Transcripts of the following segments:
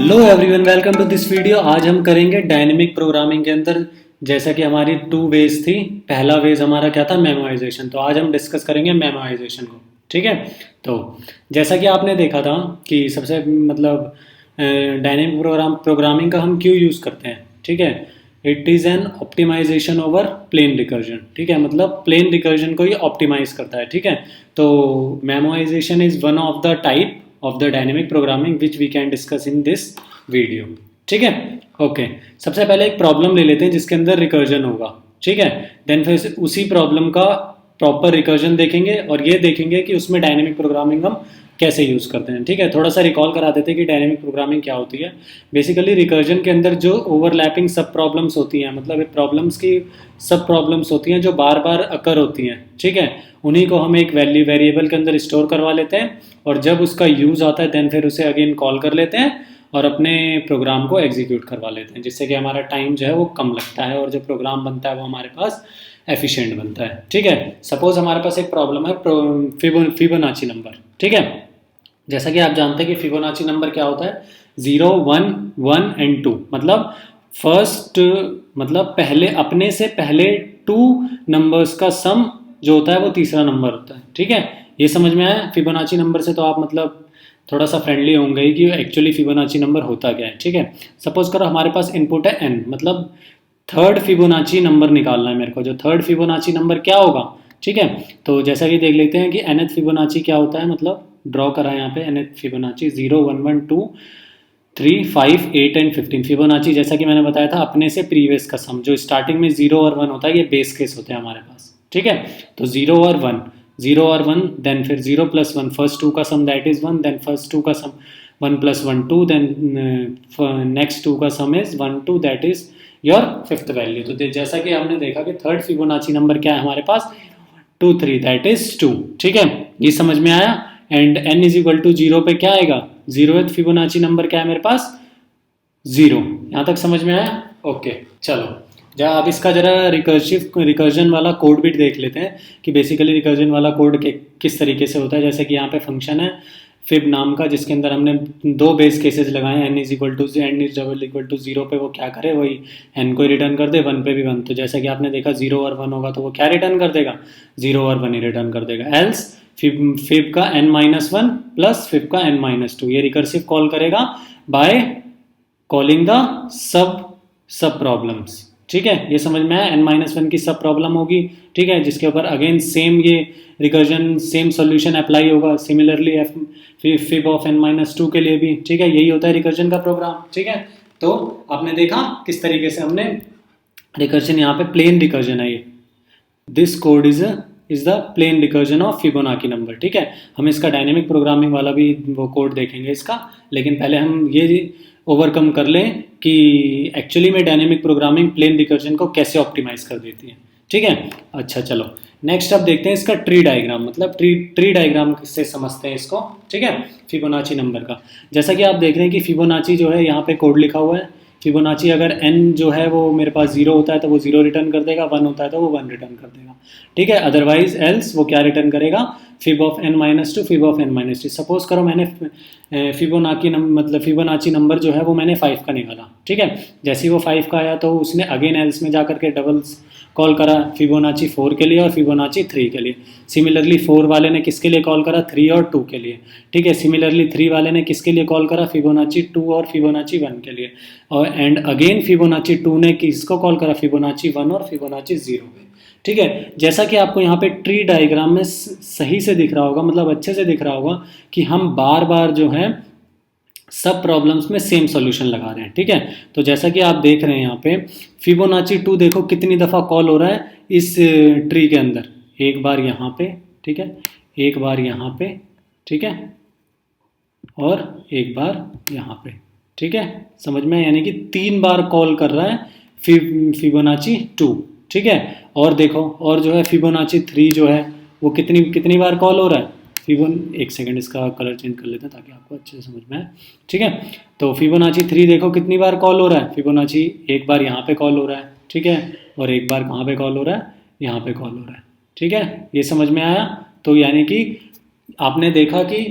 Hello everyone, welcome to this video. आज हम करेंगे डायनेमिक प्रोग्रामिंग के अंदर, जैसा कि हमारी 2 वेज थी। पहला वेज हमारा क्या था? मेमोराइजेशन। तो आज हम डिस्कस करेंगे मेमोराइजेशन को। ठीक है। तो जैसा कि आपने देखा था कि सबसे डायनेमिक प्रोग्रामिंग का हम क्यों यूज़ करते हैं। ठीक है। It is an optimisation over plain recursion. ठीक है, मतलब प्लेन रिकर्जन को ही ऑप्टिमाइज करता है। ठीक है। तो memorisation is one of the type of the dynamic programming which we can discuss in this video। ठीक है। ओके, सबसे पहले एक प्रॉब्लम ले लेते हैं जिसके अंदर रिकर्जन होगा। ठीक है। देन फिर उसी प्रॉब्लम का प्रॉपर रिकर्जन देखेंगे और ये देखेंगे कि उसमें डायनेमिक प्रोग्रामिंग हम कैसे यूज़ करते हैं। ठीक है, थोड़ा सा रिकॉल करा देते हैं कि डायनेमिक प्रोग्रामिंग क्या होती है। बेसिकली रिकर्जन के अंदर जो ओवरलैपिंग सब प्रॉब्लम्स होती हैं, मतलब प्रॉब्लम्स की सब प्रॉब्लम्स होती हैं जो बार बार अकर होती हैं। ठीक है, उन्हीं को हम एक वेरिएबल के अंदर स्टोर करवा लेते हैं और जब उसका यूज़ आता है देन फिर उसे अगेन कॉल कर लेते हैं और अपने प्रोग्राम को एग्जीक्यूट करवा लेते हैं, जिससे कि हमारा टाइम जो है वो कम लगता है और जो प्रोग्राम बनता है वो हमारे पास एफिशिएंट बनता है। ठीक है। सपोज हमारे पास एक प्रॉब्लम है फिबोनाची नंबर। ठीक है। जैसा कि आप जानते हैं कि फिबोनाची नंबर क्या होता है? 0, 1, 1 एंड 2। मतलब फर्स्ट, मतलब पहले अपने से पहले 2 नंबर्स का सम जो होता है वो तीसरा नंबर होता है। ठीक है, ये समझ में आया? फिबोनाची नंबर से तो आप मतलब थोड़ा सा फ्रेंडली होंगे ही कि एक्चुअली फिबोनाची नंबर होता क्या है। ठीक है। सपोज करो हमारे पास इनपुट है n, मतलब थर्ड फिबोनाची नंबर निकालना है मेरे को। जो थर्ड फिबोनाची नंबर क्या होगा? ठीक है, तो जैसा कि देख लेते हैं कि nth फिबोनाची क्या होता है। मतलब ड्रॉ करा है यहाँ पे nth फिबोनाची 0, 1, 1, 2, 3, 5, 8 एंड 15। फिबोनाची जैसा कि मैंने बताया था अपने से प्रीवियस का सम, जो स्टार्टिंग में 0 और 1 होता है, ये बेस केस होते हैं हमारे पास। ठीक है, तो 0 और 1, 0 और 1, देन फिर 0 प्लस 1, फर्स्ट 2 का सम दैट इज 1, देन फर्स्ट 2 का सम 1 प्लस 1 2, देन नेक्स्ट 2 का सम is 1 2, that is your fifth value. तो जैसा कि हमने देखा कि थर्ड फिबोनाची नंबर क्या है हमारे पास? 2, 3, दैट इज 2। ठीक है, ये समझ में आया? And n is equal to 0 पे क्या आएगा? 0th फिबोनाची नंबर क्या है मेरे पास? 0। यहाँ तक समझ में आया? ओके, चलो अब इसका जरा रिकर्जन वाला कोड भी देख लेते हैं कि बेसिकली रिकर्जन वाला कोड किस तरीके से होता है। जैसे कि यहाँ पे फंक्शन है फिब नाम का, जिसके अंदर हमने 2 बेस केसेस लगाए हैं। n is double equal to 0 पे वो क्या करे? वही n को रिटर्न कर दे, 1 पे भी 1। तो जैसा कि आपने देखा 0 और 1 होगा तो वो क्या रिटर्न कर देगा? 0 और 1 ही रिटर्न कर देगा। एल्स फिब का n-1 प्लस फिब का n-2 ये रिकर्सिव कॉल करेगा by calling the sub problems. ठीक है, ये समझ में आया? n-1 की सब प्रॉब्लम होगी। ठीक है, जिसके ऊपर अगेन सेम ये रिकर्जन सेम सॉल्यूशन अप्लाई होगा। सिमिलरली फिब ऑफ n-2 के लिए भी। ठीक है, यही होता है रिकर्जन का प्रोग्राम। ठीक है, तो आपने देखा किस तरीके से हमने रिकर्जन, यहाँ पे प्लेन रिकर्जन है ये। This code is the plain recursion of Fibonacci number. ठीक है, हम इसका डायनेमिक प्रोग्रामिंग वाला भी वो कोड देखेंगे इसका, लेकिन पहले हम ये ओवरकम कर लें कि एक्चुअली में डायनेमिक प्रोग्रामिंग प्लेन रिकर्जन को कैसे ऑप्टिमाइज कर देती है। ठीक है, अच्छा चलो नेक्स्ट अब देखते हैं इसका ट्री डायग्राम। मतलब ट्री डायग्राम से समझते हैं इसको। ठीक है, फिबोनाची नंबर का। जैसा कि आप देख रहे हैं कि फिबोनाची जो है यहाँ पे कोड लिखा हुआ है। फिबोनाची अगर n जो है वो मेरे पास 0 होता है तो वो 0 रिटर्न कर देगा, 1 होता है तो वो 1 रिटर्न कर देगा। ठीक है, अदरवाइज एल्स वो क्या रिटर्न करेगा? Fib of n-2, fib of n-3। Suppose करो मैंने फिबोनाची नंबर जो है वो मैंने 5 का निकाला। ठीक है, जैसे ही वो 5 का आया तो उसने अगेन एल्स में जाकर के डबल्स कॉल करा फिबोनाची 4 के लिए और फिबोनाची 3 के लिए। सिमिलरली 4 वाले ने किसके लिए कॉल करा? 3 और 2 के लिए। ठीक है, सिमिलरली 3 वाले ने किसके लिए कॉल करा? फिबोनाची 2 और फिबोनाची 1 के लिए। और एंड अगेन फिबोनाची 2 ने किसको कॉल करा? फिबोनाची 1 और फिबोनाची 0 पे। ठीक है, जैसा कि आपको यहाँ पे ट्री डायग्राम में सही से दिख रहा होगा, मतलब अच्छे से दिख रहा होगा कि हम बार बार जो है सब प्रॉब्लम्स में सेम सॉल्यूशन लगा रहे हैं। ठीक है, तो जैसा कि आप देख रहे हैं यहाँ पे फिबोनाची 2 देखो कितनी दफ़ा कॉल हो रहा है इस ट्री के अंदर। एक बार यहाँ पे, ठीक है, एक बार यहाँ पे, ठीक है, और एक बार यहाँ पे। ठीक है, समझ में? यानी कि 3 बार कॉल कर रहा है फिबोनाची 2। ठीक है, और देखो और जो है फिबोनाची 3 जो है वो कितनी बार कॉल हो रहा है? एक सेकंड इसका कलर चेंज कर लेते हैं ताकि आपको अच्छे से समझ में आए। ठीक है, तो फिबोनाची 3 देखो कितनी बार कॉल हो रहा है? फिबोनाची एक बार यहाँ पे कॉल हो रहा है। ठीक है, और एक बार कहाँ पे कॉल हो रहा है? यहाँ पे कॉल हो रहा है। ठीक है, ये समझ में आया? तो यानी कि आपने देखा कि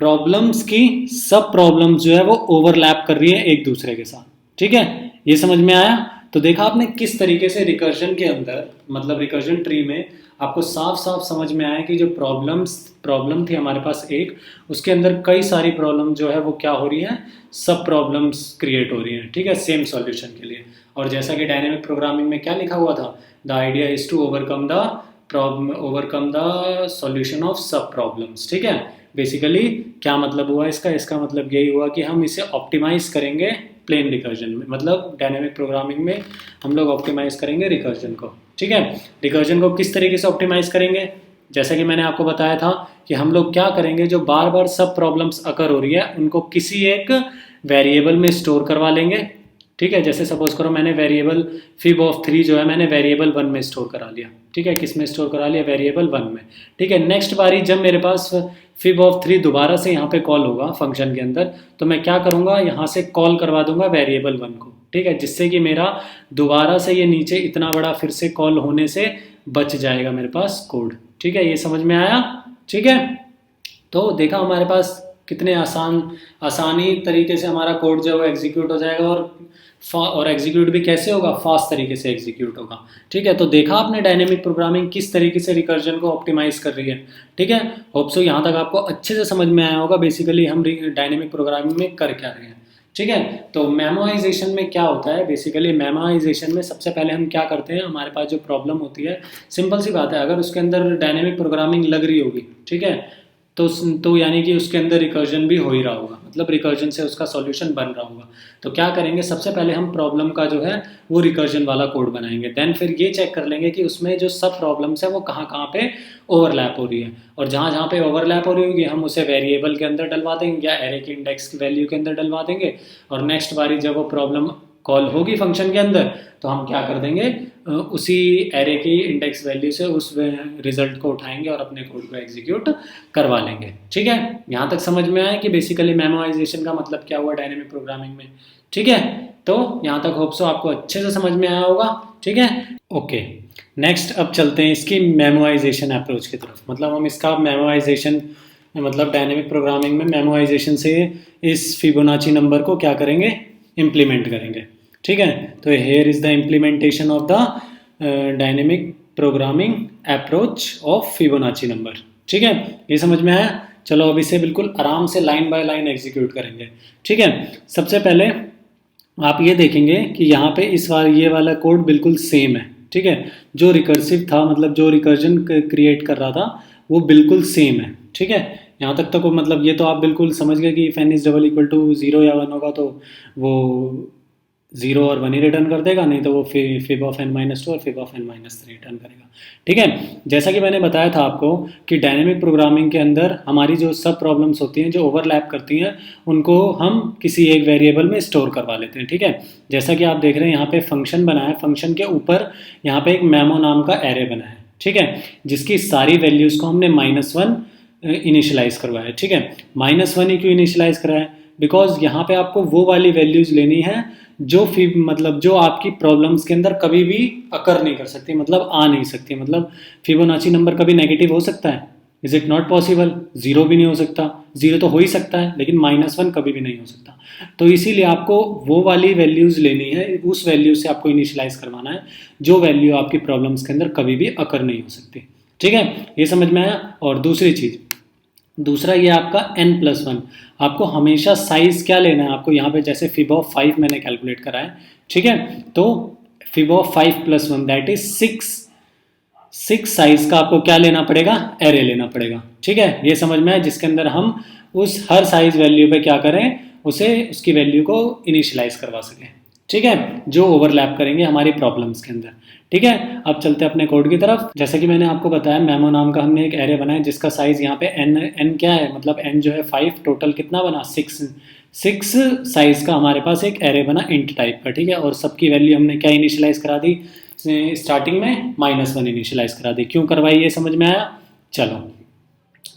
प्रॉब्लम्स की सब प्रॉब्लम्स जो है वो ओवरलैप कर रही है एक दूसरे के साथ, ठीक है। ये समझ में आया? तो देखा आपने किस तरीके से रिकर्जन के अंदर, मतलब रिकर्जन ट्री में आपको साफ साफ समझ में आया कि जो प्रॉब्लम थी हमारे पास एक, उसके अंदर कई सारी प्रॉब्लम जो है वो क्या हो रही है, सब प्रॉब्लम्स क्रिएट हो रही हैं, ठीक है, सेम सॉल्यूशन के लिए। और जैसा कि डायनेमिक प्रोग्रामिंग में क्या लिखा हुआ था, the idea is to overcome the solution of sub problems, ठीक है। बेसिकली क्या मतलब हुआ इसका मतलब यही हुआ कि हम इसे ऑप्टिमाइज करेंगे प्लेन रिकर्जन में, मतलब डायनेमिक प्रोग्रामिंग में हम लोग ऑप्टिमाइज करेंगे रिकर्जन को, ठीक है। रिकर्जन को किस तरीके से ऑप्टिमाइज करेंगे, जैसा कि मैंने आपको बताया था कि हम लोग क्या करेंगे, जो बार बार सब प्रॉब्लम्स अकर हो रही है उनको किसी एक वेरिएबल में स्टोर करवा लेंगे, ठीक है। जैसे सपोज करो मैंने वेरिएबल fib(3) जो है मैंने वेरिएबल 1 में स्टोर करा लिया, ठीक है। किस में स्टोर करा लिया, वेरिएबल 1 में, ठीक है। नेक्स्ट बारी जब मेरे पास fib(3) दोबारा से यहाँ पे कॉल होगा फंक्शन के अंदर, तो मैं क्या करूँगा, यहाँ से कॉल करवा दूंगा वेरिएबल 1 को, ठीक है, जिससे कि मेरा दोबारा से ये नीचे इतना बड़ा फिर से कॉल होने से बच जाएगा मेरे पास कोड, ठीक है। ये समझ में आया, ठीक है। तो देखा हमारे पास कितने आसानी तरीके से हमारा कोड जो है वो एग्जीक्यूट हो जाएगा, और एग्जीक्यूट भी कैसे होगा, फास्ट तरीके से एग्जीक्यूट होगा, ठीक है। तो देखा आपने डायनेमिक प्रोग्रामिंग किस तरीके से रिकर्जन को ऑप्टिमाइज कर रही है, ठीक है। होप सो यहाँ तक आपको अच्छे से समझ में आया होगा बेसिकली हम डायनेमिक प्रोग्रामिंग में कर क्या रहे हैं, ठीक है। तो मेमोराइजेशन में क्या होता है, बेसिकली मेमोराइजेशन में सबसे पहले हम क्या करते हैं, हमारे पास जो प्रॉब्लम होती है, सिंपल सी बात है, अगर उसके अंदर डायनेमिक प्रोग्रामिंग लग रही होगी, ठीक है, तो यानी कि उसके अंदर रिकर्जन भी हो ही रहा होगा, मतलब रिकर्जन से उसका सॉल्यूशन बन रहा होगा। तो क्या करेंगे, सबसे पहले हम प्रॉब्लम का जो है वो रिकर्जन वाला कोड बनाएंगे, देन फिर ये चेक कर लेंगे कि उसमें जो सब प्रॉब्लम्स है वो कहाँ कहाँ पे ओवरलैप हो रही है, और जहाँ जहाँ पे ओवरलैप हो रही होगी हम उसे वेरिएबल के अंदर डलवा देंगे या एरे की इंडेक्स की वैल्यू के अंदर डलवा देंगे, और नेक्स्ट बारी जब वो प्रॉब्लम कॉल होगी फंक्शन के अंदर तो हम क्या कर देंगे, उसी एरे की इंडेक्स वैल्यू से उस रिजल्ट को उठाएंगे और अपने कोड को एग्जीक्यूट करवा लेंगे, ठीक है। यहाँ तक समझ में आया कि बेसिकली मेमोराइजेशन का मतलब क्या हुआ डायनेमिक प्रोग्रामिंग में, ठीक है। तो यहाँ तक होप सो आपको अच्छे से समझ में आया होगा, ठीक है, ओके। नेक्स्ट अब चलते हैं इसकी मेमोराइजेशन अप्रोच की तरफ, मतलब हम इसका मेमोराइजेशन, मतलब डायनेमिक प्रोग्रामिंग में मेमोराइजेशन से इस फिबोनाची नंबर को क्या करेंगे, इम्प्लीमेंट करेंगे, ठीक है। तो here is the implementation of the dynamic programming approach of Fibonacci number, ठीक है। ये समझ में आया? चलो अब इसे बिल्कुल आराम से लाइन बाय लाइन एग्जीक्यूट करेंगे, ठीक है। सबसे पहले आप ये देखेंगे कि यहाँ पे ये वाला कोड बिल्कुल सेम है, ठीक है। जो रिकर्सिव था, मतलब जो रिकर्जन क्रिएट कर रहा था वो बिल्कुल सेम है, ठीक है। यहाँ तक तो मतलब ये तो आप बिल्कुल समझ गए कि fan is double equal to 0 या 1 होगा तो वो 0 और 1 ही रिटर्न कर देगा, नहीं तो वो फिब ऑफ n-2 और फिब ऑफ n-3 रिटर्न करेगा, ठीक है। जैसा कि मैंने बताया था आपको कि डायनेमिक प्रोग्रामिंग के अंदर हमारी जो सब प्रॉब्लम्स होती हैं जो ओवरलैप करती हैं उनको हम किसी एक वेरिएबल में स्टोर करवा लेते हैं, ठीक है। जैसा कि आप देख रहे हैं यहाँ पे फंक्शन बना है, फंक्शन के ऊपर यहाँ पे एक मेमो नाम का एरे बना है, ठीक है, जिसकी सारी वैल्यूज़ को हमने -1 इनिशियलाइज करवाया है, ठीक है। -1 ही क्यों इनिशियलाइज कराया, बिकॉज यहाँ पे आपको वो वाली वैल्यूज़ लेनी है जो मतलब जो आपकी प्रॉब्लम्स के अंदर कभी भी अकर नहीं कर सकती, मतलब आ नहीं सकती, मतलब फिबोनाची नंबर कभी नेगेटिव हो सकता है, इज इट नॉट पॉसिबल, 0 भी नहीं हो सकता, 0 तो हो ही सकता है लेकिन -1 कभी भी नहीं हो सकता। तो इसीलिए आपको वो वाली वैल्यूज़ लेनी है, उस वैल्यू से आपको इनिशियलाइज करवाना है जो वैल्यू आपकी प्रॉब्लम्स के अंदर कभी भी अकर नहीं हो सकती, ठीक है। ये समझ में आया? और दूसरी चीज़, दूसरा ये आपका n+1, आपको हमेशा साइज क्या लेना है, आपको यहाँ पे जैसे फिब ऑफ 5 मैंने कैलकुलेट करा है, ठीक है। तो fib of 5+1 that is 6 size का आपको क्या लेना पड़ेगा, एरे लेना पड़ेगा, ठीक है। ये समझ में आया? जिसके अंदर हम उस हर साइज वैल्यू पे क्या करें, उसकी वैल्यू को इनिशियलाइज करवा सकें, ठीक है, जो ओवरलैप करेंगे हमारी प्रॉब्लम्स के अंदर, ठीक है। अब चलते हैं अपने कोड की तरफ। जैसे कि मैंने आपको बताया मेमो नाम का हमने एक एरे बनाया जिसका साइज यहाँ पे n क्या है, मतलब n जो है 5, टोटल कितना बना 6 साइज का हमारे पास एक एरे बना इंट टाइप का, ठीक है। और सबकी वैल्यू हमने क्या इनिशियलाइज करा दी, स्टार्टिंग में -1 इनिशियलाइज करा दी। क्यों करवाई, ये समझ में आया? चलो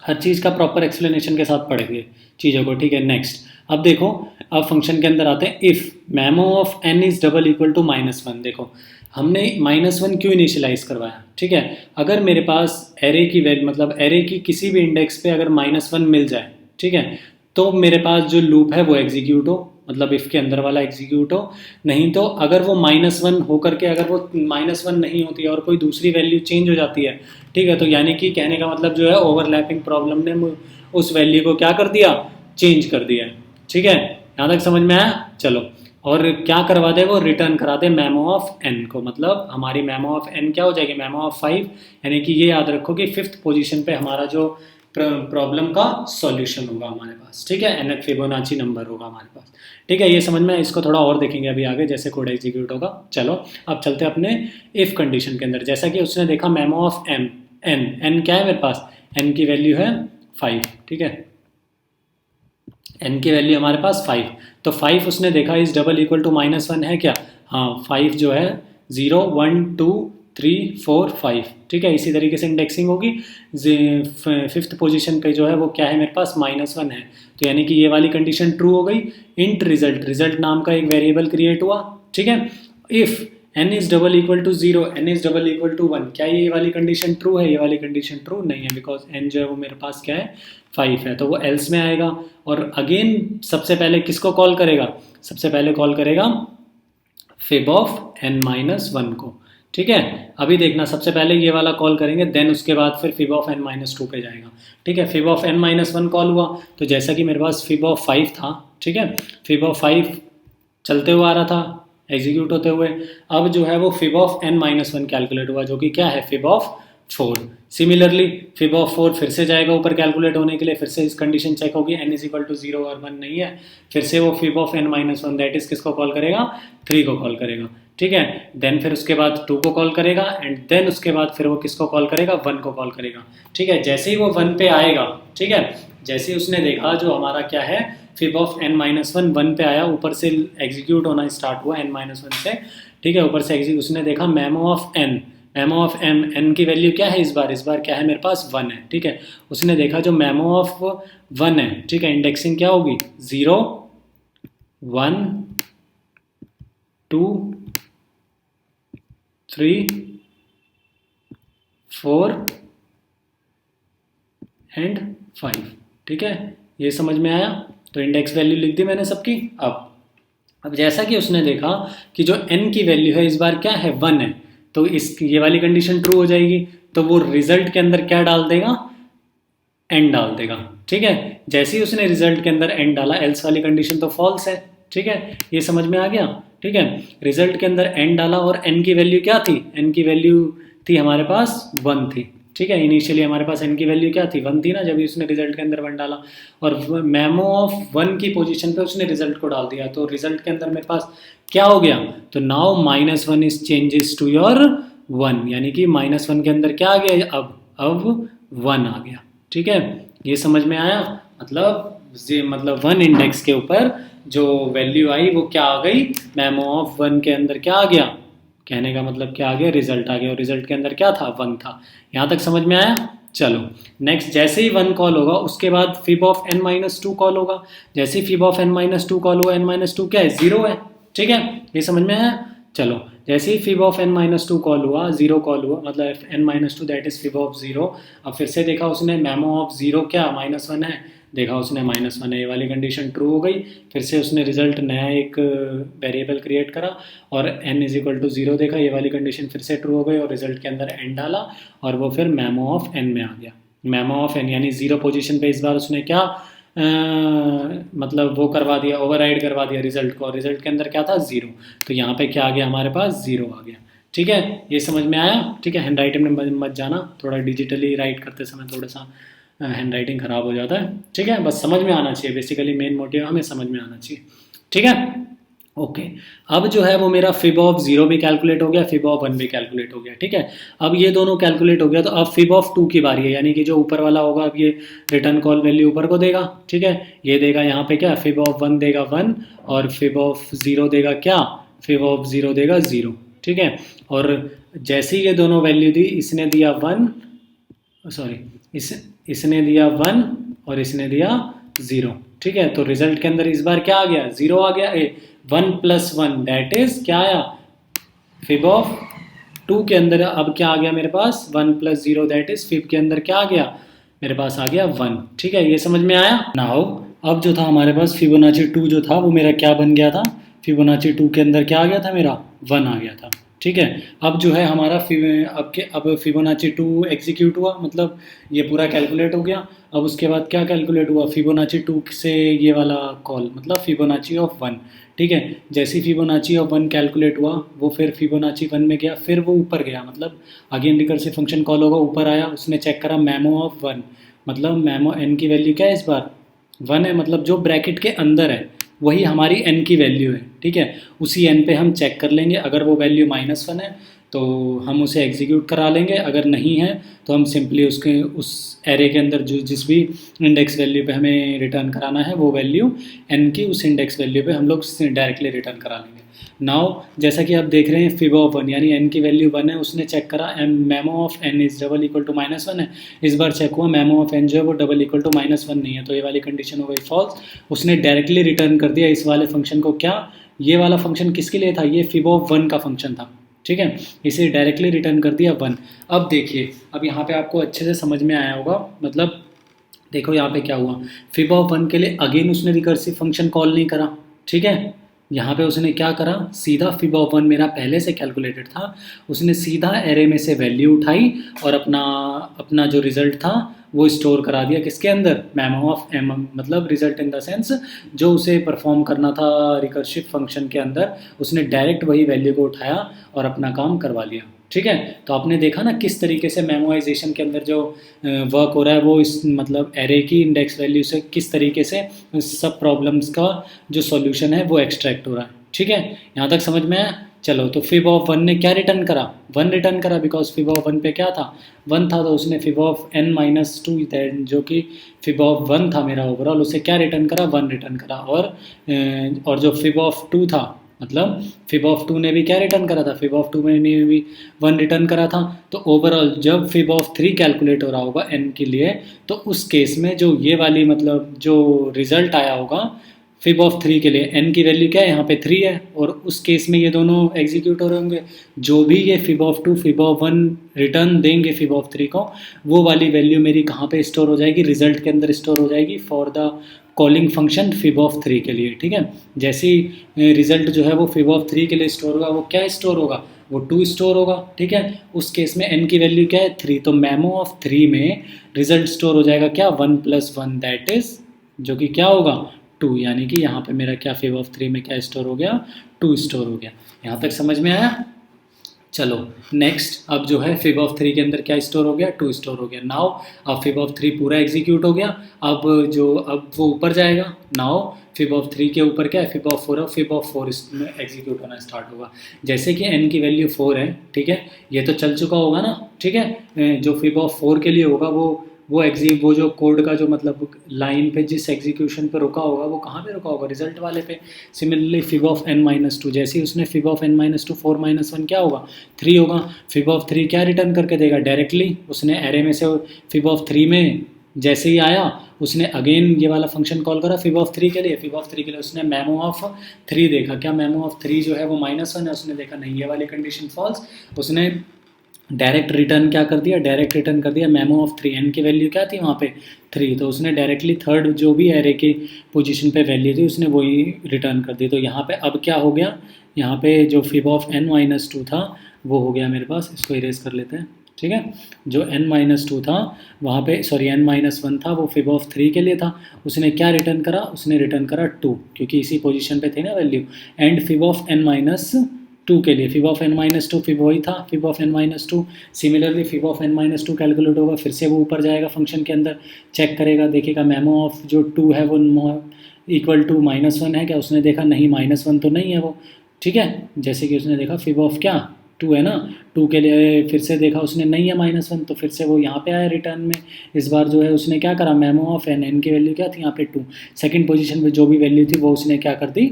हर चीज़ का प्रॉपर एक्सप्लेनेशन के साथ पढ़ेंगे चीज़ों को, ठीक है। नेक्स्ट अब देखो, अब फंक्शन के अंदर आते हैं, if memo of n is double equal to -1, देखो हमने -1 क्यों इनिशियलाइज करवाया, ठीक है। अगर मेरे पास एरे की वैल्यू, मतलब एरे की किसी भी इंडेक्स पे अगर -1 मिल जाए, ठीक है, तो मेरे पास जो लूप है वो एग्जीक्यूट हो, मतलब इफ के अंदर वाला एग्जीक्यूट हो। नहीं तो अगर वो -1 होकर के अगर वो -1 नहीं होती है और कोई दूसरी वैल्यू चेंज हो जाती है, ठीक है, तो यानी कि कहने का मतलब जो है ओवरलैपिंग प्रॉब्लम ने उस वैल्यू को क्या कर दिया, चेंज कर दिया। ठीक है, यहाँ तक समझ में आया। चलो, और क्या करवा दे, वो रिटर्न करा दे मेमो ऑफ एन को, मतलब हमारी मेमो ऑफ एन क्या हो जाएगी, मेमो ऑफ 5, यानी कि ये याद रखो कि 5th पोजीशन पे हमारा जो प्रॉब्लम का सॉल्यूशन होगा हमारे पास। ठीक है, nth फिबोनाची नंबर होगा हमारे पास। ठीक है, ये समझ में, इसको थोड़ा और देखेंगे अभी आगे जैसे कोड एग्जीक्यूट होगा। चलो अब चलते हैं अपने इफ कंडीशन के अंदर। जैसा कि उसने देखा मेमो ऑफ एन क्या है मेरे पास, एन की वैल्यू है 5। ठीक है, एन की वैल्यू हमारे पास 5, तो 5 उसने देखा इज डबल इक्वल टू -1 है क्या, हाँ 5 जो है 0 1 2 3 4 5। ठीक है, इसी तरीके से इंडेक्सिंग होगी। 5th पोजीशन पे जो है वो क्या है मेरे पास, -1 है, तो यानी कि ये वाली कंडीशन ट्रू हो गई। इंट रिजल्ट नाम का एक वेरिएबल क्रिएट हुआ। ठीक है, if n is double equal to 0, n is double equal to 1, क्या ये वाली कंडीशन ट्रू है, ये वाली कंडीशन ट्रू नहीं है, बिकॉज n जो है वो मेरे पास क्या है 5 है, तो वो एल्स में आएगा। और अगेन सबसे पहले किसको कॉल करेगा, सबसे पहले कॉल करेगा फिब ऑफ n-1 को। ठीक है, अभी देखना, सबसे पहले ये वाला कॉल करेंगे, देन उसके बाद फिर फिब ऑफ n-2 पे जाएगा। ठीक है, फिब ऑफ n-1 कॉल हुआ, तो जैसा कि मेरे पास फिब ऑफ 5 था, ठीक है, फिब ऑफ 5 चलते हुए आ रहा था एग्जीक्यूट होते हुए, अब जो है वो फिब ऑफ n-1 कैलकुलेट हुआ, जो कि क्या है, fib of 4। Similarly fib of 4 फिर से जाएगा ऊपर कैलकुलेट होने के लिए, फिर से इस कंडीशन चेक होगी, n इज इक्वल टू 0 और 1 नहीं है, फिर से वो fib of n-1 that is किसको कॉल करेगा, 3 को कॉल करेगा। ठीक है, देन फिर उसके बाद 2 को कॉल करेगा, एंड देन उसके बाद फिर वो किसको कॉल करेगा, 1 को कॉल करेगा। ठीक है, जैसे ही वो 1 पे आएगा, ठीक है, जैसे ही उसने देखा जो हमारा क्या है फिब ऑफ n-1 1 पे आया, ऊपर से एग्जीक्यूट होना स्टार्ट हुआ n-1 से। ठीक है, ऊपर से उसने देखा memo of n, memo of n की वैल्यू क्या है इस बार क्या है मेरे पास 1 है। ठीक है, उसने देखा जो मेमो ऑफ 1 है, ठीक है, इंडेक्सिंग क्या होगी 0 1 2 3 4 एंड 5। ठीक है, ये समझ में आया, तो इंडेक्स वैल्यू लिख दी मैंने सबकी। अब जैसा कि उसने देखा कि जो n की वैल्यू है इस बार क्या है 1 है, तो इस ये वाली कंडीशन ट्रू हो जाएगी, तो वो रिजल्ट के अंदर क्या डाल देगा, n डाल देगा। ठीक है, जैसे ही उसने रिजल्ट के अंदर n डाला, एल्स वाली कंडीशन तो फॉल्स है। ठीक है, ये समझ में आ गया। ठीक है, रिजल्ट के अंदर n डाला और n की वैल्यू क्या थी, n की वैल्यू थी हमारे पास 1 थी। ठीक है, इनिशियली हमारे पास n की वैल्यू क्या थी 1 थी ना, जब उसने रिजल्ट के अंदर 1 डाला, और मेमो ऑफ 1 की पोजीशन पे उसने रिजल्ट को डाल दिया, तो रिजल्ट के अंदर मेरे पास क्या हो गया, तो now -1 is changes to your 1, यानी कि -1 के अंदर क्या आ गया, अब 1 आ गया। ठीक है, ये समझ में आया, मतलब 1 इंडेक्स के ऊपर जो वैल्यू आई वो क्या आ गई, मेमो ऑफ 1 के अंदर क्या आ गया, कहने का मतलब क्या आ गया, रिजल्ट आ गया, और रिजल्ट के अंदर क्या था 1 था। यहाँ तक समझ में आया। चलो नेक्स्ट, जैसे ही 1 कॉल होगा उसके बाद फिब ऑफ n-2 कॉल होगा। जैसे ही फिब ऑफ n-2 कॉल हुआ, n-2 क्या है 0 है। ठीक है, ये समझ में आया। चलो, जैसे ही फिब ऑफ n-2 कॉल हुआ, 0 कॉल हुआ, मतलब n-2 that is fib of 0। अब फिर से देखा उसने मेमो ऑफ 0 क्या -1 है, देखा उसने -1 है, ये वाली कंडीशन ट्रू हो गई। फिर से उसने रिजल्ट नया एक वेरिएबल क्रिएट करा और n इज इक्वल टू 0 देखा, ये वाली कंडीशन फिर से ट्रू हो गई, और रिजल्ट के अंदर n डाला और वो फिर मेमो ऑफ n में आ गया। मेमो ऑफ n यानी 0 पोजीशन पे इस बार उसने क्या मतलब वो करवा दिया, ओवरराइड करवा दिया रिजल्ट को, और रिजल्ट के अंदर क्या था 0, तो यहाँ पे क्या आ गया हमारे पास 0 आ गया। ठीक है, ये समझ में आया। ठीक है, हैंड राइटिंग में मत जाना, थोड़ा डिजिटली राइट करते समय थोड़ा सा हैंड राइटिंग खराब हो जाता है। ठीक है, बस समझ में आना चाहिए, बेसिकली मेन मोटिव हमें समझ में आना चाहिए। ठीक है, ओके। अब जो है वो मेरा फिब ऑफ 0 भी कैलकुलेट हो गया, फिब ऑफ 1 भी कैलकुलेट हो गया। ठीक है, अब ये दोनों कैलकुलेट हो गया, तो अब फिब ऑफ 2 की बारी है, यानी कि जो ऊपर वाला होगा अब ये रिटर्न कॉल वैल्यू ऊपर को देगा। ठीक है, ये देगा यहाँ पे क्या, फिब ऑफ 1 देगा 1, और फिब ऑफ 0 देगा क्या, फिब ऑफ 0 देगा 0। ठीक है, और जैसे ही ये दोनों वैल्यू दी, इसने दिया 1, सॉरी इसने दिया 1 और इसने दिया 0। ठीक है, तो रिजल्ट के अंदर इस बार क्या आ गया 0 आ गया, 1 + 1 दैट इज क्या आया, फिब ऑफ 2 के अंदर अब क्या आ गया मेरे पास 1 + 0 दैट इज फिब के अंदर क्या आ गया मेरे पास आ गया 1। ठीक है, ये समझ में आया। नाउ अब जो था हमारे पास फिबोनाची 2 जो था वो मेरा क्या बन गया था, फिबोनाची 2 के अंदर क्या आ गया था मेरा 1 आ गया था। ठीक है, अब जो है हमारा अब फिबोनाची 2 एग्जीक्यूट हुआ, मतलब ये पूरा कैलकुलेट हो गया। अब उसके बाद क्या कैलकुलेट हुआ, फिबोनाची 2 से ये वाला कॉल, मतलब फिबोनाची ऑफ 1। ठीक है, जैसे ही फिबोनाची ऑफ 1 कैलकुलेट हुआ वो फिर फिबोनाची 1 में गया, फिर वो ऊपर गया, मतलब अगेन रिकर्सिव फंक्शन कॉल होगा, ऊपर आया, उसने चेक करा मेमो ऑफ 1, मतलब मेमो n की वैल्यू क्या है इस बार 1 है, मतलब जो ब्रैकेट के अंदर है वही हमारी n की वैल्यू है। ठीक है, उसी n पे हम चेक कर लेंगे, अगर वो वैल्यू -1 है तो हम उसे एग्जीक्यूट करा लेंगे, अगर नहीं है तो हम सिंपली उसके उस एरे के अंदर जो जिस भी इंडेक्स वैल्यू पे हमें रिटर्न कराना है वो वैल्यू n की उस इंडेक्स वैल्यू पे हम लोग डायरेक्टली रिटर्न करा लेंगे। नाउ जैसा कि आप देख रहे हैं फिब ऑफ 1 यानी n की वैल्यू 1 है, उसने चेक करा memo of n is double equal to -1 है, इस बार चेक हुआ मेमो ऑफ n जो है वो डबल इक्वल टू -1 नहीं है, तो ये वाली कंडीशन हो गई फॉल्स। उसने डायरेक्टली रिटर्न कर दिया इस वाले फंक्शन को, क्या ये वाला फंक्शन किसके लिए था, ये फिब ऑफ 1 का फंक्शन था। ठीक है, इसे डायरेक्टली रिटर्न कर दिया 1। अब देखिए, अब यहाँ पे आपको अच्छे से समझ में आया होगा, मतलब देखो यहाँ पे क्या हुआ, फिब ऑफ 1 के लिए अगेन उसने रिकर्सिव फंक्शन कॉल नहीं करा। ठीक है, यहाँ पे उसने क्या करा, सीधा फिब ऑफ 1 मेरा पहले से कैलकुलेटेड था, उसने सीधा एरे में से वैल्यू उठाई और अपना अपना जो रिजल्ट था वो स्टोर करा दिया किसके अंदर, मेमो ऑफ m, मतलब रिजल्ट इन द सेंस जो उसे परफॉर्म करना था रिकर्सिव फंक्शन के अंदर, उसने डायरेक्ट वही वैल्यू को उठाया और अपना काम करवा लिया। ठीक है, तो आपने देखा ना किस तरीके से मेमोराइजेशन के अंदर जो वर्क हो रहा है वो इस मतलब एरे की इंडेक्स वैल्यू से किस तरीके से सब प्रॉब्लम्स का जो सॉल्यूशन है वो एक्सट्रैक्ट हो रहा है। ठीक है, यहाँ तक समझ में आया। चलो, तो फिब ऑफ 1 ने क्या रिटर्न करा, 1 रिटर्न करा, बिकॉज फिब ऑफ 1 पे क्या था 1 था, तो उसने फिब ऑफ n-2 जो कि फिब ऑफ 1 था मेरा ओवरऑल, उसे क्या रिटर्न करा 1 रिटर्न करा, और जो फिब ऑफ 2 था, मतलब फिब ऑफ 2 ने भी क्या रिटर्न करा था, फिब ऑफ 2 ने भी 1 रिटर्न करा था। तो ओवरऑल जब फिब ऑफ 3 कैलकुलेट हो रहा होगा n के लिए, तो उस केस में जो ये वाली मतलब जो रिजल्ट आया होगा फिब ऑफ 3 के लिए, n की वैल्यू क्या है यहाँ पे 3 है, और उस केस में ये दोनों एग्जीक्यूट हो रहे होंगे, जो भी ये fib of 2 fib of 1 return देंगे फिब ऑफ 3 को, वो वाली वैल्यू मेरी कहाँ पे स्टोर हो जाएगी, रिजल्ट के अंदर स्टोर हो जाएगी for the calling function fib of 3 के लिए। ठीक है, जैसे ही रिजल्ट जो है वो फिब ऑफ 3 के लिए स्टोर होगा, वो क्या स्टोर होगा, वो 2 स्टोर होगा। ठीक है, उस केस में n की वैल्यू क्या है 3, तो मेमो ऑफ 3 में रिजल्ट स्टोर हो जाएगा क्या 1 + 1 दैट इज, जो कि क्या होगा 2, यानी कि यहाँ पे मेरा क्या फिब ऑफ 3 में क्या स्टोर हो गया 2 स्टोर हो गया। यहाँ तक समझ में आया। चलो नेक्स्ट, अब जो है फिब ऑफ 3 के अंदर क्या स्टोर हो गया 2 स्टोर हो गया। नाउ अब फिब ऑफ 3 पूरा एग्जीक्यूट हो गया, अब वो ऊपर जाएगा। नाउ फिब ऑफ 3 के ऊपर क्या है फिब ऑफ 4 है, फिब ऑफ 4 इसमें एग्जीक्यूट होना स्टार्ट होगा। जैसे कि n की वैल्यू 4 है, ठीक है, ये तो चल चुका होगा ना। ठीक है, जो फिब ऑफ 4 के लिए होगा वो जो कोड का जो मतलब लाइन पे जिस एग्जीक्यूशन पे रुका होगा वो कहाँ पे रुका होगा, रिजल्ट वाले पे। सिमिलरली फिब ऑफ n-2, जैसे ही उसने फिब ऑफ n-2 4 - 1 क्या होगा 3 होगा। फिब ऑफ 3 क्या रिटर्न करके देगा, डायरेक्टली उसने एरे में से फिब ऑफ 3 में जैसे ही आया उसने अगेन ये वाला फंक्शन कॉल करा फिब ऑफ 3 के लिए। फिब ऑफ 3 के लिए उसने मेमो ऑफ 3 देखा, क्या मेमो ऑफ 3 जो है वो -1 है, उसने देखा नहीं ये वाली कंडीशन फॉल्स, उसने डायरेक्ट रिटर्न क्या कर दिया, डायरेक्ट रिटर्न कर दिया मेमो ऑफ 3, n की वैल्यू क्या थी वहाँ पे 3, तो उसने डायरेक्टली थर्ड जो भी एरे की पोजीशन पे वैल्यू थी उसने वही रिटर्न कर दी। तो यहाँ पे अब क्या हो गया, यहाँ पे जो फिब ऑफ n-2 था वो हो गया मेरे पास, इसको इरेज कर लेते हैं। ठीक है, जो n-2 था वहाँ पे सॉरी n-1 था वो फिब ऑफ 3 के लिए था, उसने क्या रिटर्न करा, उसने रिटर्न करा 2, क्योंकि इसी पोजीशन पे थे ना value. And fib of n-2 के लिए फिब ऑफ n-2 फिब वही था fib of n-2। Similarly fib of n-2 calculate होगा, फिर से वो ऊपर जाएगा फंक्शन के अंदर, चेक करेगा, देखेगा मेमो ऑफ जो 2 है वो इक्वल टू -1 है क्या, उसने देखा नहीं -1 तो नहीं है वो। ठीक है, जैसे कि उसने देखा फिब ऑफ क्या 2 है ना, 2 के लिए फिर से देखा उसने नहीं है -1, तो फिर से वो यहाँ पे आया रिटर्न में। इस बार जो है उसने क्या करा, मेमो ऑफ n की वैल्यू क्या थी यहाँ पे 2, सेकंड पोजीशन पे जो भी वैल्यू थी वो उसने क्या कर दी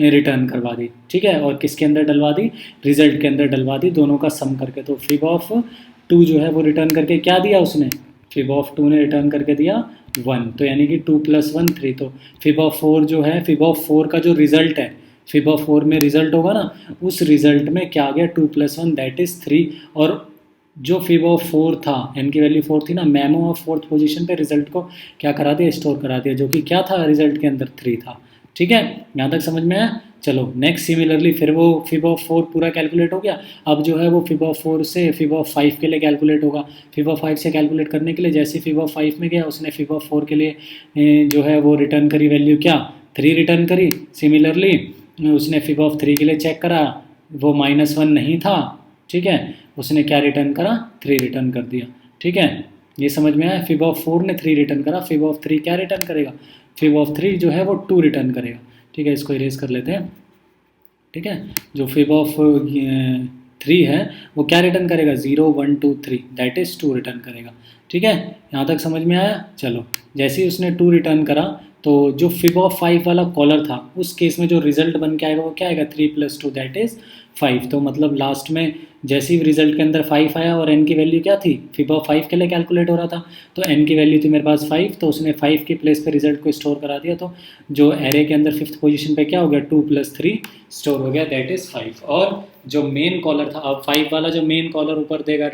रिटर्न करवा दी। ठीक है, और किसके अंदर डलवा दी, रिजल्ट के अंदर डलवा दी, दोनों का सम करके। तो फिब ऑफ 2 जो है वो रिटर्न करके क्या दिया उसने, फिब ऑफ 2 ने रिटर्न करके दिया 1, तो यानी कि 2 + 1 3। तो फिब ऑफ 4 जो है, फिब ऑफ 4 का जो रिजल्ट है, फिब ऑफ 4 में रिजल्ट होगा ना, उस रिजल्ट में क्या आ गया 2 + 1 दैट इज 3, और जो फिब ऑफ 4 था, n की वैल्यू 4 थी ना, मेमो ऑफ 4th पोजीशन पे रिजल्ट को क्या करा दिया, स्टोर करा दिया, जो कि क्या था रिजल्ट के अंदर 3 था। ठीक है, यहाँ तक समझ में आया। चलो नेक्स्ट सिमिलरली फिर वो फिब ऑफ 4 पूरा कैलकुलेट हो गया। अब जो है वो फिब ऑफ 4 से फिब ऑफ 5 के लिए कैलकुलेट होगा। फिब ऑफ 5 से कैलकुलेट करने के लिए जैसे फिब ऑफ 5 में गया, उसने फिब ऑफ 4 के लिए जो है वो रिटर्न करी वैल्यू क्या, 3 रिटर्न करी। सिमिलरली उसने फिब ऑफ 3 के लिए चेक करा, वो -1 नहीं था। ठीक है, उसने क्या रिटर्न करा, 3 रिटर्न कर दिया। ठीक है, ये समझ में आया। फिब ऑफ 4 ने 3 रिटर्न करा, फिब ऑफ 3 क्या रिटर्न करेगा, फिब ऑफ 3 जो है वो 2 रिटर्न करेगा। ठीक है, इसको इरेज कर लेते हैं। ठीक है, जो फिब ऑफ 3 है वो क्या रिटर्न करेगा, 0 1 2 3, दैट इज़ 2 रिटर्न करेगा। ठीक है, यहाँ तक समझ में आया। चलो जैसे ही उसने 2 रिटर्न करा, तो जो फिब ऑफ 5 वाला कॉलर था उस केस में जो रिजल्ट बन के आएगा वो क्या आएगा, 3 + 2 दैट इज़ 5। तो मतलब लास्ट में जैसे ही रिजल्ट के अंदर 5 आया और n की वैल्यू क्या थी, फिब ऑफ 5 के लिए कैलकुलेट हो रहा था, तो n की वैल्यू थी मेरे पास 5, तो उसने 5 की प्लेस पे रिजल्ट को स्टोर करा दिया। तो जो एरे के अंदर 5th पोजीशन पे क्या हो गया, 2 + 3 स्टोर हो गया, दैट इज़ 5। और जो मेन कॉलर था, अब 5 वाला जो मेन कॉलर ऊपर देगा,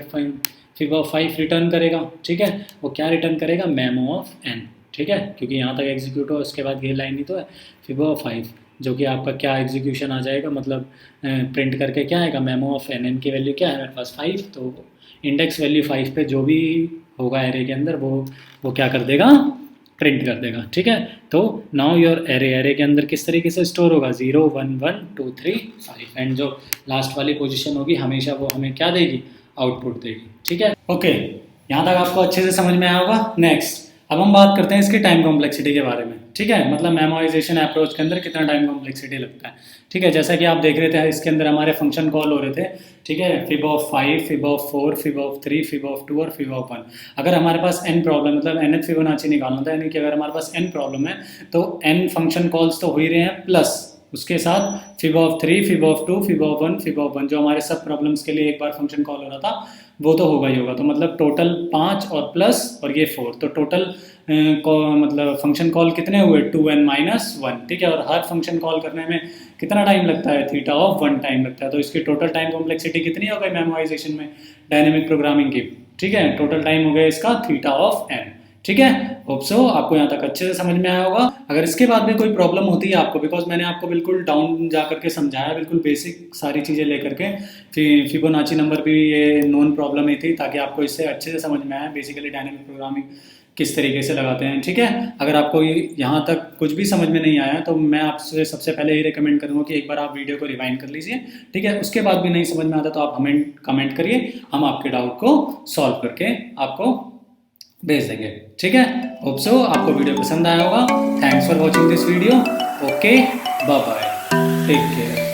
फिब ऑफ 5 रिटर्न करेगा। ठीक है, वो क्या रिटर्न करेगा, मेमो ऑफ n। ठीक है, क्योंकि यहाँ तक एग्जीक्यूट हो, उसके बाद ये लाइन ही तो है, फिब ऑफ 5, जो कि आपका क्या एग्जीक्यूशन आ जाएगा, मतलब प्रिंट करके क्या आएगा, मेमो ऑफ n की वैल्यू क्या है मेरे पास 5, तो इंडेक्स वैल्यू 5 पे जो भी होगा एरे के अंदर वो क्या कर देगा, प्रिंट कर देगा। ठीक है, तो नाउ योर एरे के अंदर किस तरीके से स्टोर होगा, 0 1 1 2 3 5, एंड जो लास्ट वाली पोजीशन होगी हमेशा वो हमें क्या देगी, आउटपुट देगी। ठीक है, ओके, यहाँ तक आपको अच्छे से समझ में आया होगा। नेक्स्ट अब हम बात करते हैं इसकी टाइम कॉम्प्लेक्सिटी के बारे में। ठीक है, मतलब मेमोराइजेशन अप्रोच के अंदर कितना टाइम कॉम्प्लेक्सिटी लगता है। ठीक है, जैसा कि आप देख रहे थे इसके अंदर हमारे फंक्शन कॉल हो रहे थे। ठीक है, fib of 5, fib of 4, fib of 3, fib of 2 और फिब ऑफ 1। अगर हमारे पास n प्रॉब्लम, मतलब nth फिबोनाची निकालना था, यानी कि अगर हमारे पास n प्रॉब्लम है तो n फंक्शन कॉल्स तो हो ही रहे हैं, प्लस उसके साथ fib of 3, fib of 2, fib of 1, fib of 1, जो हमारे सब प्रॉब्लम्स के लिए एक बार फंक्शन कॉल हो रहा था वो तो होगा ही होगा। तो मतलब टोटल 5 और प्लस और ये 4, तो टोटल मतलब फंक्शन कॉल कितने हुए, 2n - 1। ठीक है, और हर फंक्शन कॉल करने में कितना टाइम लगता है, थीटा ऑफ 1 टाइम लगता है। तो इसकी टोटल टाइम कॉम्प्लेक्सिटी कितनी हो गई मेमोराइजेशन में, डायनेमिक प्रोग्रामिंग की। ठीक है, टोटल टाइम हो गया इसका थीटा ऑफ n। ठीक है, होप सो आपको यहाँ तक अच्छे से समझ में आया होगा। अगर इसके बाद भी कोई प्रॉब्लम होती है आपको, बिकॉज मैंने आपको बिल्कुल डाउन जा करके समझाया, बिल्कुल बेसिक सारी चीज़ें लेकर के, फिबोनाची नंबर भी ये नॉन प्रॉब्लम ही थी, ताकि आपको इससे अच्छे से समझ में आया बेसिकली डायनेमिक प्रोग्रामिंग किस तरीके से लगाते हैं। ठीक है, अगर आपको यहाँ तक कुछ भी समझ में नहीं आया तो मैं आपसे सबसे पहले ये रिकमेंड करूँगा कि एक बार आप वीडियो को रिवाइंड कर लीजिए। ठीक है, उसके बाद भी नहीं समझ में आता तो आप हमें कमेंट करिए, हम आपके डाउट को सॉल्व करके आपको भेज देंगे। ठीक है, होप सो आपको वीडियो पसंद आया होगा। Thanks for watching this video. Okay, bye bye, take care.